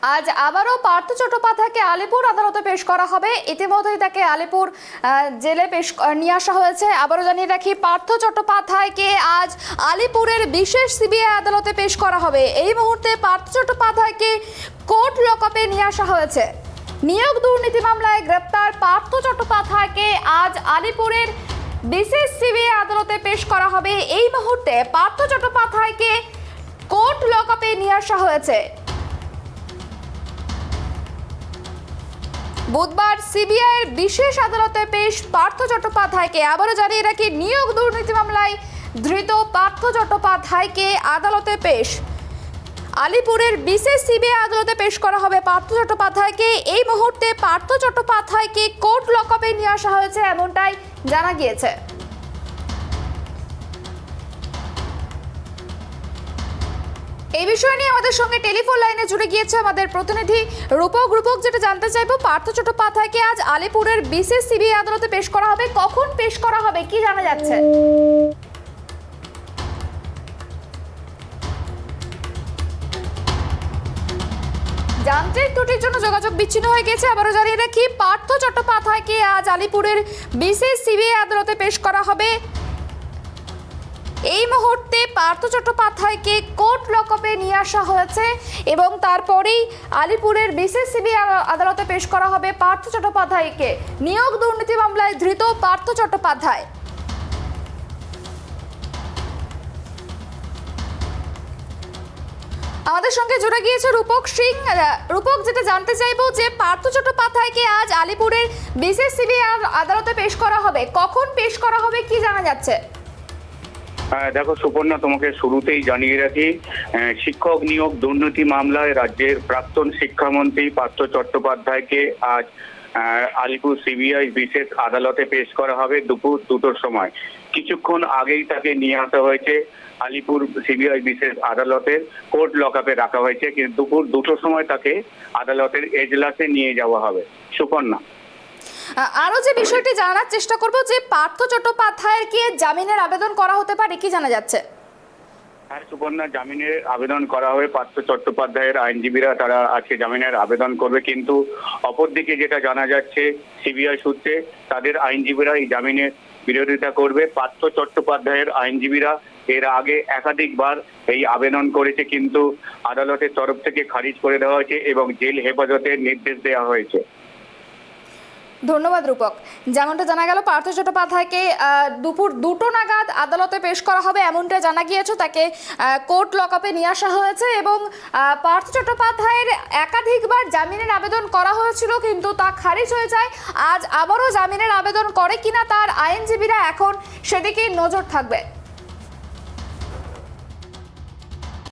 আজ আবারও পার্থ চট্টোপাধ্যায়কে আলিপুর আদালতে পেশ করা হবে। ইতিমধ্যেই তাকে আলিপুর জেলে নিয়ে আসা হয়েছে। আবারও জানিয়ে রাখি, পার্থ চট্টোপাধ্যায়কে আজ আলিপুরের বিশেষ সিবিআই আদালতে পেশ করা হবে। এই মুহূর্তে পার্থ চট্টোপাধ্যায়কে কোর্ট লকআপে নিয়ে আসা হয়েছে। নিয়োগ দুর্নীতি মামলায় গ্রেপ্তার পার্থ চট্টোপাধ্যায়কে আজ আলিপুরের বিশেষ সিবিআই আদালতে পেশ করা হবে। এই মুহূর্তে পার্থ চট্টোপাধ্যায়কে কোর্ট লকআপে নিয়ে আসা হয়েছে। বুধবার সিবিআইয়ের বিশেষ আদালতে পেশ পার্থ চট্টোপাধ্যায়কে। আবারও জানিয়ে রাখি, নিয়োগ দুর্নীতি মামলায় ধৃত পার্থ চট্টোপাধ্যায়কে আদালতে পেশ আলিপুরের বিশেষ সিবিআই আদালতে পেশ করা হবে পার্থ চট্টোপাধ্যায়কে। এই মুহূর্তে পার্থ চট্টোপাধ্যায়কে কোর্ট লকআপে নিয়ে আসা হয়েছে, এমনটাই জানা গিয়েছে। এই বিষয় নিয়ে আমাদের সঙ্গে টেলিফোন লাইনে জুড়ে গিয়েছে আমাদের প্রতিনিধি রূপক। যেটা জানতে চাইবো, পার্থ চট্টোপাধ্যায়কে আজ আলিপুরের বিশেষ সিবিআই আদালতে পেশ করা হবে, কখন পেশ করা হবে কি জানা যাচ্ছে? যান্ত্রিক ত্রুটির জন্য যোগাযোগ বিচ্ছিন্ন হয়ে গেছে। আবারও জানিয়ে রাখি, পার্থ চট্টোপাধ্যায়কে আজ আলিপুরের বিশেষ সিবিআই আদালতে পেশ করা হবে। এই মুহূর্তে পার্থ চট্টোপাধ্যায়কে কোর্ট লকআপে নিয়ে আসা হয়েছে এবং তারপরেই আলিপুরের বিশেষ সিবিআই আদালতে পেশ করা হবে পার্থ চট্টোপাধ্যায়কে। নিয়োগ দুর্নীতি মামলায় ধৃত পার্থ চট্টোপাধ্যায়। আমাদের সঙ্গে জুড়ে গিয়েছে রূপক সিং। রূপক, যেটা জানতে চাইবো যে পার্থ চট্টোপাধ্যায়কে আজ আলিপুরের বিশেষ সিবিআই আদালতে পেশ করা হবে, কখন পেশ করা হবে কি জানা যাচ্ছে? দেখো সুপর্ণা, তোমাকে শুরুতেই জানিয়ে রাখি, শিক্ষক নিয়োগ দুর্নীতি মামলায় রাজ্যের প্রাক্তন শিক্ষামন্ত্রী পার্থ চট্টোপাধ্যায়কে আজ আলিপুর সিবিআই বিশেষ আদালতে পেশ করা হবে দুপুর 2টোর সময়। কিছুক্ষণ আগেই তাকে নিয়ে আসা হয়েছে আলিপুর সিবিআই বিশেষ আদালতের কোর্ট লকআপে রাখা হয়েছে, কিন্তু দুপুর 2টোর সময় তাকে আদালতের এজলাসে নিয়ে যাওয়া হবে। সুপর্ণা, আরো যে বিষয়টি জানার চেষ্টা করব, যে পার্থ চট্টোপাধ্যায়ের কি জামিনের আবেদন করা হতে পারে কি জানা যাচ্ছে? হ্যাঁ সুপর্ণা, জামিনের আবেদন করা হবে। পার্থ চট্টোপাধ্যায়ের আইনজীবীরা তারা আজকে জামিনের আবেদন করবে, কিন্তু অপরদিকে যেটা জানা যাচ্ছে সিবিআই সূত্রে, তাদের আইনজীবীরা এই জামিনের বিরোধিতা করবে। পার্থ চট্টোপাধ্যায়ের আইনজীবীরা এর আগে একাধিকবার এই আবেদন করেছে, কিন্তু আদালতের তরফ থেকে খারিজ করে দেওয়া হয়েছে এবং জেল হেফাজতের নির্দেশ দেওয়া হয়েছে। ধন্যবাদ রূপক। যেমনটা জানা গেল, পার্থ চট্টোপাধ্যায়কে দুপুর 2টো নাগাদ আদালতে পেশ করা হবে, এমনটা জানা গিয়েছে। তাকে কোর্ট লকআপে নিয়ে আসা হয়েছে এবং পার্থ চট্টোপাধ্যায়ের একাধিকবার জামিনের আবেদন করা হয়েছিল, কিন্তু তা খারিজ হয়ে যায়। আজ আবারও জামিনের আবেদন করে কিনা তার আইনজীবীরা এখন সেদিকে নজর থাকবে।